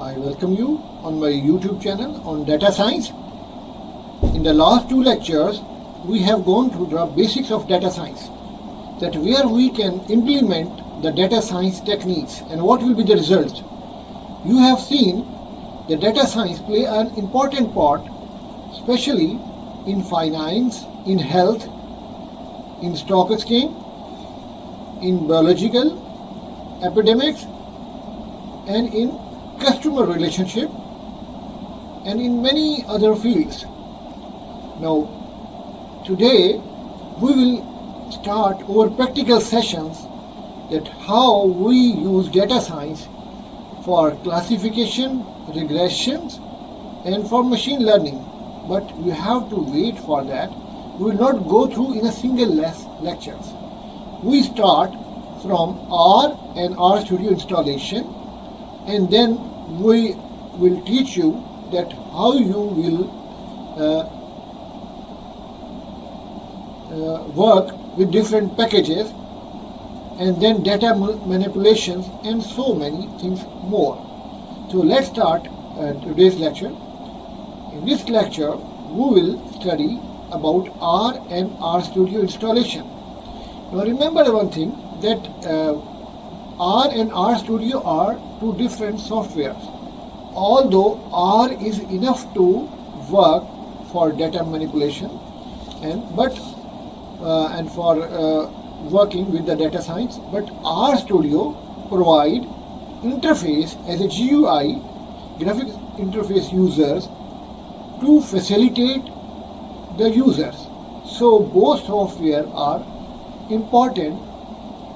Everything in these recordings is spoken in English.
I welcome you on my YouTube channel on data science. In the last two lectures, we have gone through the basics of data science, that where we can implement the data science techniques and what will be the results. You have seen the data science play an important part, especially in finance, in health, in stock exchange, in biological, epidemics, and in customer relationship, and in many other fields. Now, today we will start our practical sessions that how we use data science for classification, regressions, and for machine learning. But you have to wait for that. We will not go through in a single lectures. We start from R and RStudio installation, and then we will teach you that how you will work with different packages, and then data manipulations, and so many things more. So let's start today's lecture. In this lecture, we will study about R and RStudio installation. Now remember one thing, that R and RStudio are two different softwares. Although R is enough to work for data manipulation and for working with the data science, but RStudio provide interface as a GUI, graphic interface users, to facilitate the users. So both software are important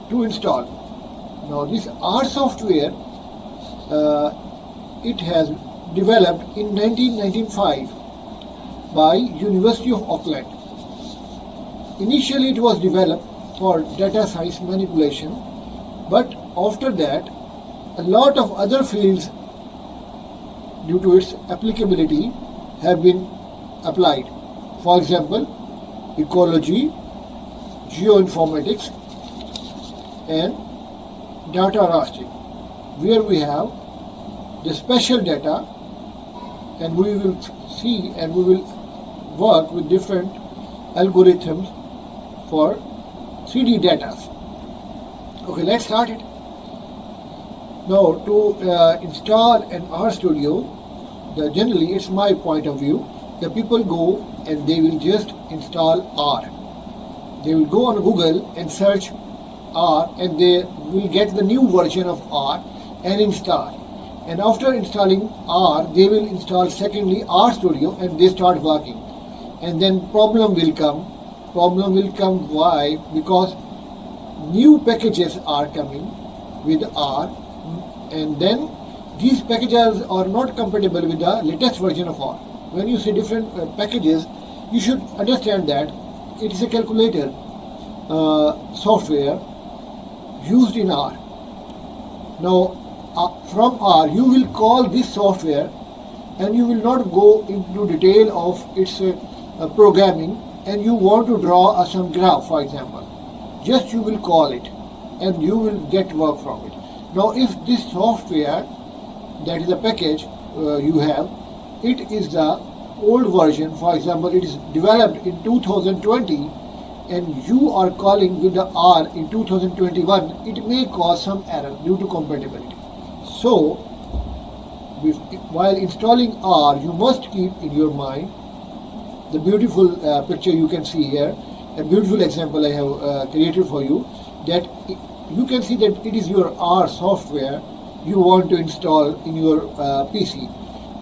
to install. Now this R software, it has developed in 1995 by University of Auckland. Initially it was developed for data science manipulation, but after that a lot of other fields due to its applicability have been applied. For example, ecology, geoinformatics, and data rastering, where we have the special data, and we will see and we will work with different algorithms for 3D data. Okay, let's start it. Now to install an RStudio, generally it's my point of view, the people go and they will just install R. They will go on Google and search R, and they will get the new version of R and install. And after installing R, they will install secondly RStudio, and they start working. And then problem will come. Problem will come why? Because new packages are coming with R, and then these packages are not compatible with the latest version of R. When you see different packages, you should understand that it is a calculator software used in R. Now from R you will call this software, and you will not go into detail of its programming, and you want to draw some graph, for example. Just you will call it and you will get work from it. Now if this software, that is a package you have, it is the old version, for example it is developed in 2020, and you are calling with the R in 2021, it may cause some error due to compatibility. So while installing R, you must keep in your mind the beautiful picture you can see here, a beautiful example I have created for you, that you can see that it is your R software you want to install in your PC.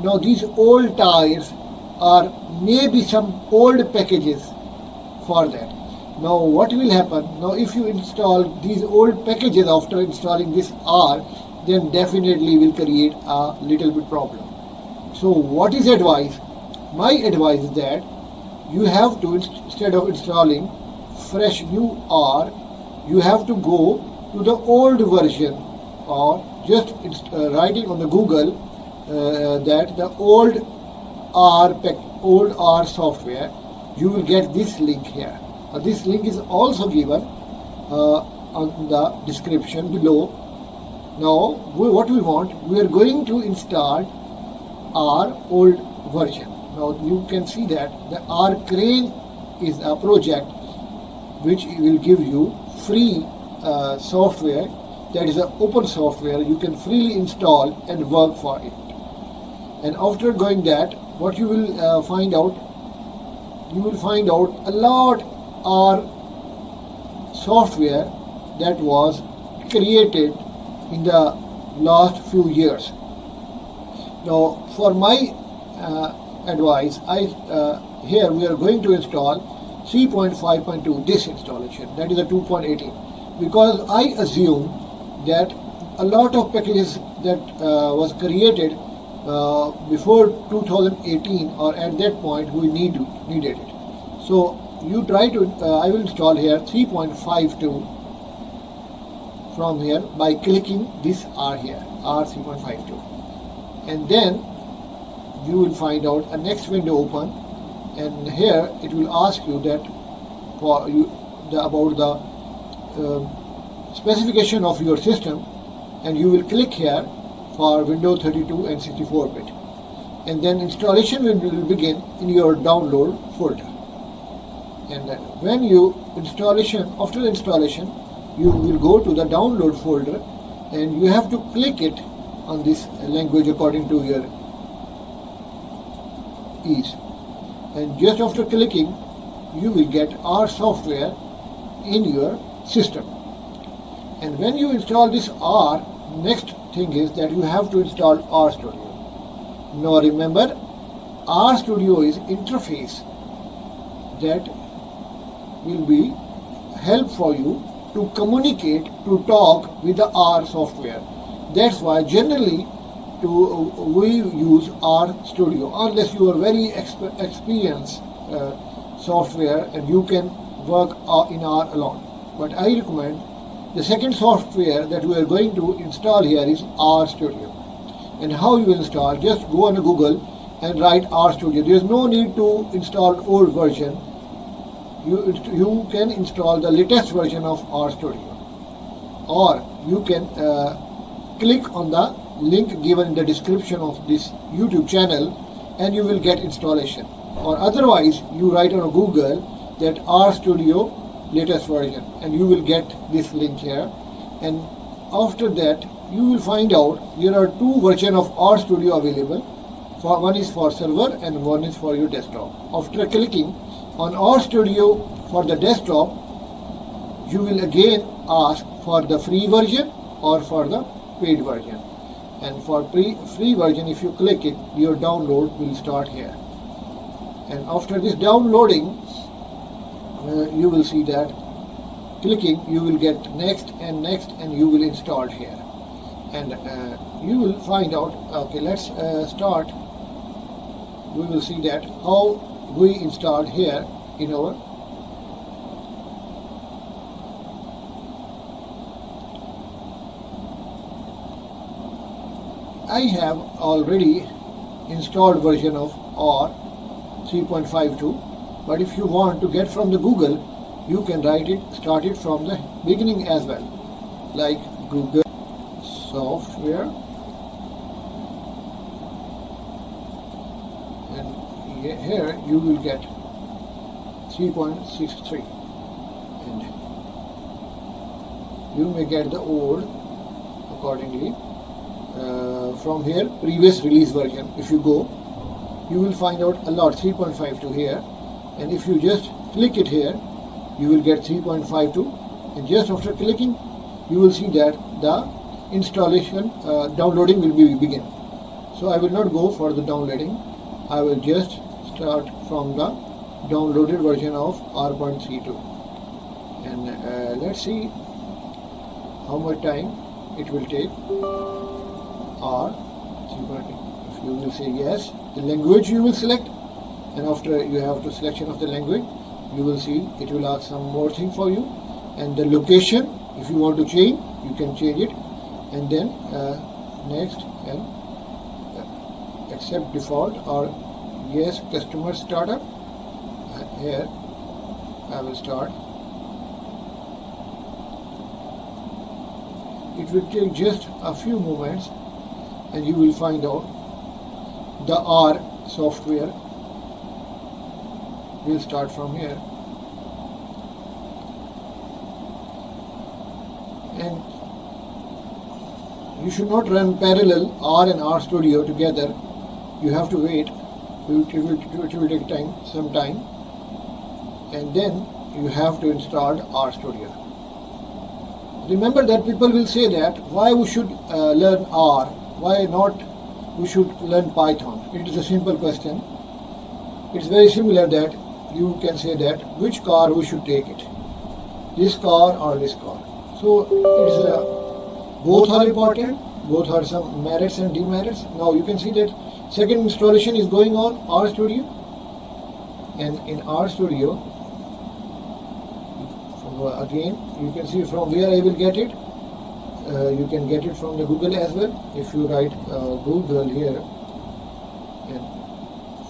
Now these old tires are maybe some old packages for that. Now what will happen? Now if you install these old packages after installing this R, then definitely will create a little bit problem. So what is advice? My advice is that you have to, instead of installing fresh new R, you have to go to the old version, or just writing on the Google that the old R software, you will get this link here. This link is also given on the description below, Now what we want, we are going to install our old version. Now you can see that the R Crane is a project which will give you free software, that is an open software you can freely install and work for it. And after going that, what you will find out, a lot are software that was created in the last few years. Now for my advice, here we are going to install 3.5.2, this installation, that is a 2.18, because I assume that a lot of packages that was created before 2018 or at that point we needed it. So you try to, I will install here 3.52 from here by clicking this R here, R 3.52, and then you will find out a next window open, and here it will ask you that for you about the specification of your system, and you will click here for Windows 32 and 64-bit, and then installation will begin in your download folder. And then when you after the installation, you will go to the download folder, and you have to click it on this language according to your ease. And just after clicking, you will get R software in your system. And when you install this R, next thing is that you have to install RStudio. Now remember, RStudio is interface that will be help for you to communicate, to talk with the R software. That's why generally we use RStudio, unless you are very experienced software and you can work in R alone. But I recommend the second software that we are going to install here is RStudio. And how you will install, just go on Google and write RStudio. There is no need to install old version. You can install the latest version of RStudio, or you can click on the link given in the description of this YouTube channel and you will get installation. Or otherwise you write on Google that RStudio latest version and you will get this link here. And after that you will find out there are two versions of RStudio available. One is for server and one is for your desktop. After clicking on RStudio for the desktop, you will again ask for the free version or for the paid version. And for free version, if you click it, your download will start here. And after this downloading, you will see that clicking, you will get next, and you will install here. And you will find out, okay, let's start. We will see that how we installed here in our I have already installed version of R 3.52, but if you want to get from the Google, you can start it from the beginning as well, like Google software, and here you will get 3.63, and you may get the old accordingly. From here, previous release version, if you go, you will find out a lot, 3.52 here, and if you just click it here, you will get 3.52, and just after clicking, you will see that the installation downloading will begin. So I will not go for the downloading, I will just start from the downloaded version of R.32, and let's see how much time it will take. Or if you will say yes, the language you will select, and after you have the selection of the language, you will see it will ask some more thing for you, and the location, if you want to change, you can change it, and then next, and accept default, or yes, customer startup. Here I will start. it will take just a few moments and you will find out the R software. We'll start from here. And you should not run parallel R and RStudio together. You have to wait. It will take some time, and then you have to install RStudio. Remember that people will say that why we should learn R, why not we should learn Python. It is a simple question. It's very similar that you can say that which car we should take it, this car or this car. So it's both are important, both are some merits and demerits. Now you can see that second installation is going on RStudio, and in RStudio again you can see from where I will get it. You can get it from the Google as well. If you write Google here, and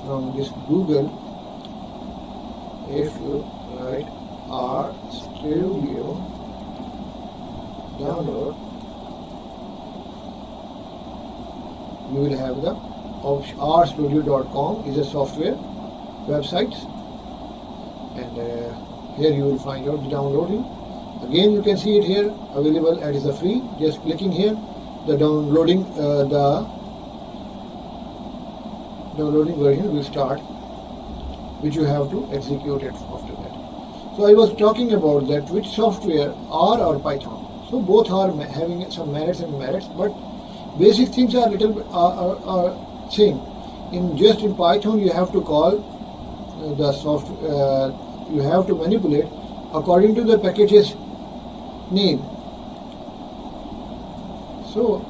from this Google, if you write RStudio download, you will have the option. RStudio.com is a software website, and here you will find out the downloading. Again, you can see it here available and is a free. Just clicking here, the downloading version will start, which you have to execute it after that. So I was talking about that which software, R or Python. So both are having some merits and demerits, but basic things are little bit are same. In Python you have to call the software. You have to manipulate according to the package's name. So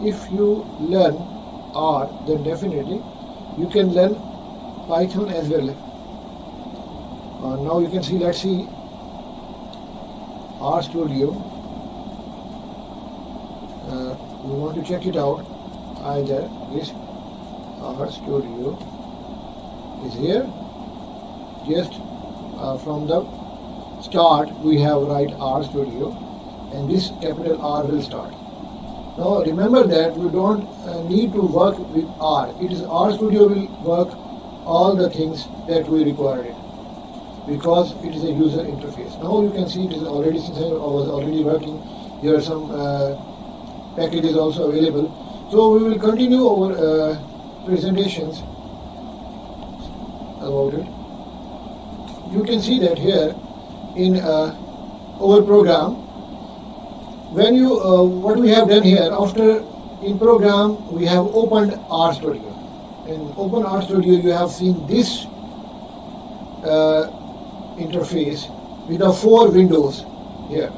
if you learn R, then definitely you can learn Python as well. Now you can see, let's see RStudio. We want to check it out. Either this RStudio is here. Just from the start we have write RStudio, and this capital R will start. Now remember that we don't need to work with R. It is RStudio will work all the things that we require it, because it is a user interface. Now you can see it is already, since I was already working, here are some packages also available. So we will continue our presentations about it. You can see that here in our program, when you what we have done here, after in program we have opened RStudio. In open RStudio you have seen this interface with the 4 windows here,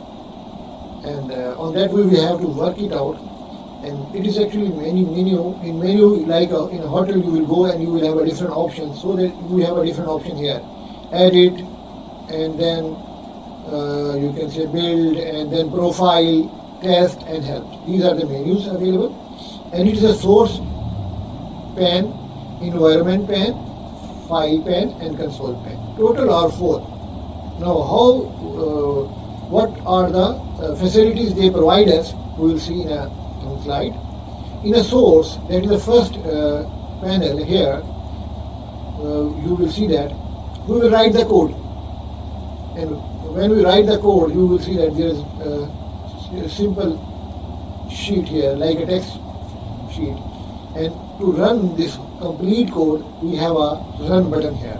and on that way we have to work it out. And it is actually menu like in a hotel you will go and you will have a different option, so that you have a different option here, edit, and then you can say build, and then profile, test and help. These are the menus available, and it is a source pane, environment pane, file pane and console pane. Total are 4. Now what are the facilities they provide us, we will see in a slide. In a source, that is the first panel here, you will see that we will write the code, and when we write the code you will see that there is a simple sheet here like a text sheet, and to run this complete code we have a run button here.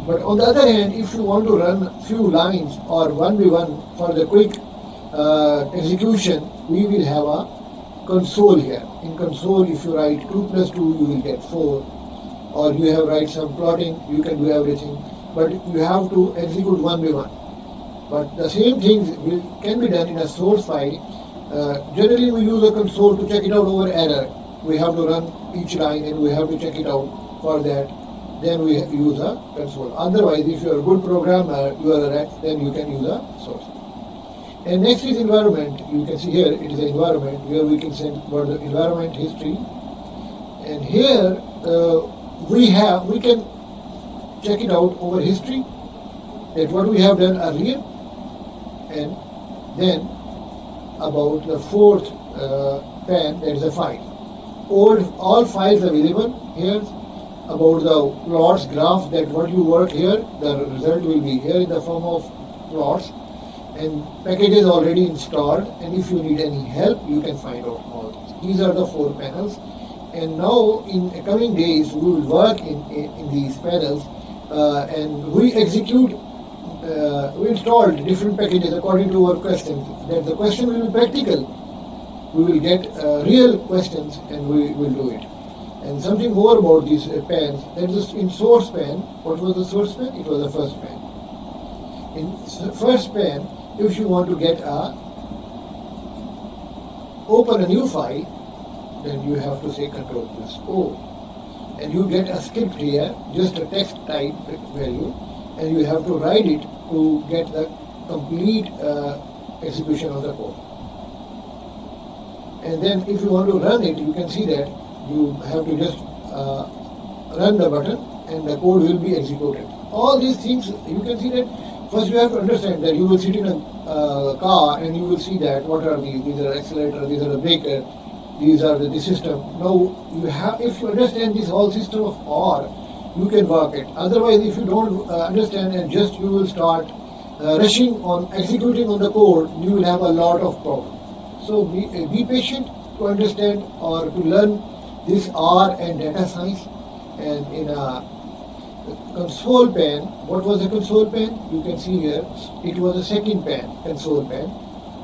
But on the other hand, if you want to run few lines or 1v1 for the quick execution, we will have a console here. In console, if you write 2 plus 2, you will get 4. Or you have write some plotting, you can do everything. But you have to execute 1v1. But the same things can be done in a source file. Generally, we use a console to check it out over error. We have to run each line and we have to check it out. For that, then we use a console. Otherwise, if you are a good programmer, you are then you can use a source. And next is environment. You can see here it is an environment where we can send for the environment history. And here we can check it out over history, that what we have done earlier, and then about the fourth pen, that is a file. All files available here about the plots, graph, that what you work here, the result will be here in the form of plots, and packages already installed, and if you need any help you can find out all these. These are the 4 panels, and now in coming days we will work in these panels, and we execute we installed different packages according to our questions, that the question will be practical. We will get real questions and we will do it. And something more about these pens, that is in source pen. What was the source pen? It was the first pen. In first pen, if you want to get open a new file, then you have to say Control plus O, and you get a script here, just a text type value, and you have to write it to get the complete execution of the code. And then if you want to run it, you can see that you have to just run the button and the code will be executed. All these things, you can see that first you have to understand that you will sit in a car and you will see that what are these? These are accelerator, these are the breaker, these are the system. Now you have, if you understand this whole system of OR, you can work it. Otherwise, if you don't understand and just you will start rushing on executing on the code, you will have a lot of problems. So be patient to understand or to learn this R and data science. And in a console pen, what was a console pen? You can see here, it was a second pen, console pen.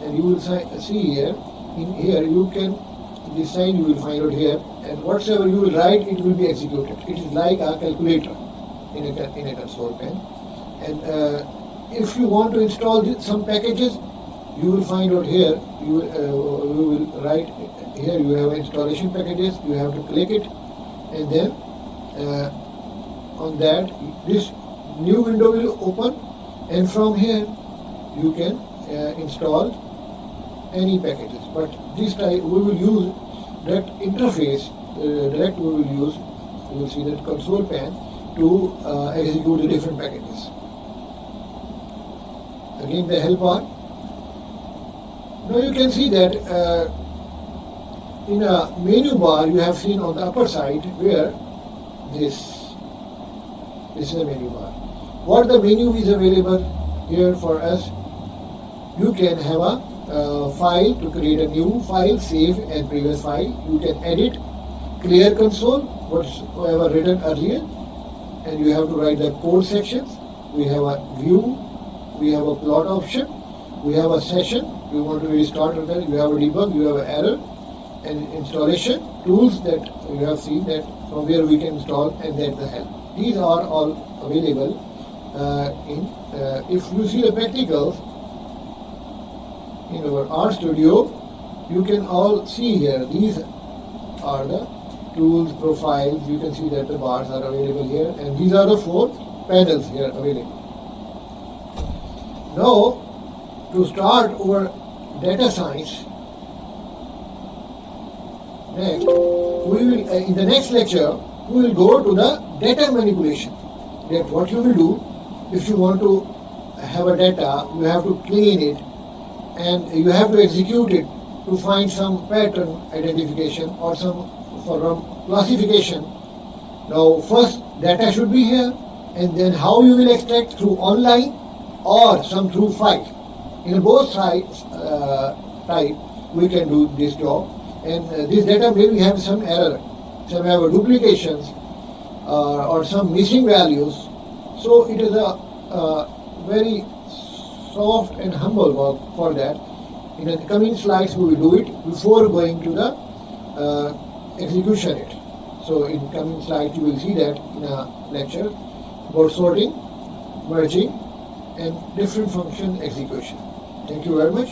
And you will see here, in here you can, this sign you will find out here, and whatsoever you will write, it will be executed. It is like a calculator in a console pen. And if you want to install some packages, you will find out here, you will write here, you have installation packages, you have to click it, and then on that this new window will open, and from here you can install any packages. But this time we will use direct interface, direct we will use, you will see that console pen to execute the different packages. Again the help bar. Now you can see that in a menu bar you have seen on the upper side where this is a menu bar. What the menu is available here for us, you can have a file to create a new file, save and previous file. You can edit, clear console, whatsoever written earlier, and you have to write the code sections. We have a view, we have a plot option, we have a session. You want to restart it, you have a debug, you have an error, and installation tools that you have seen that from where we can install, and then the help. These are all available if you see the practicals in our RStudio, you can all see here. These are the tools, profiles. You can see that the bars are available here, and these are the 4 panels here available. Now, to start our data science, next we will in the next lecture we will go to the data manipulation. That what you will do if you want to have a data, you have to clean it and you have to execute it to find some pattern identification or some classification. Now first data should be here, and then how you will extract, through online or some through file. In both sides type we can do this job, and this data may have some error, some have duplications or some missing values. So it is a very soft and humble work for that. In the coming slides we will do it before going to the execution it. So in coming slides you will see that in a lecture about sorting, merging and different function execution. Thank you very much.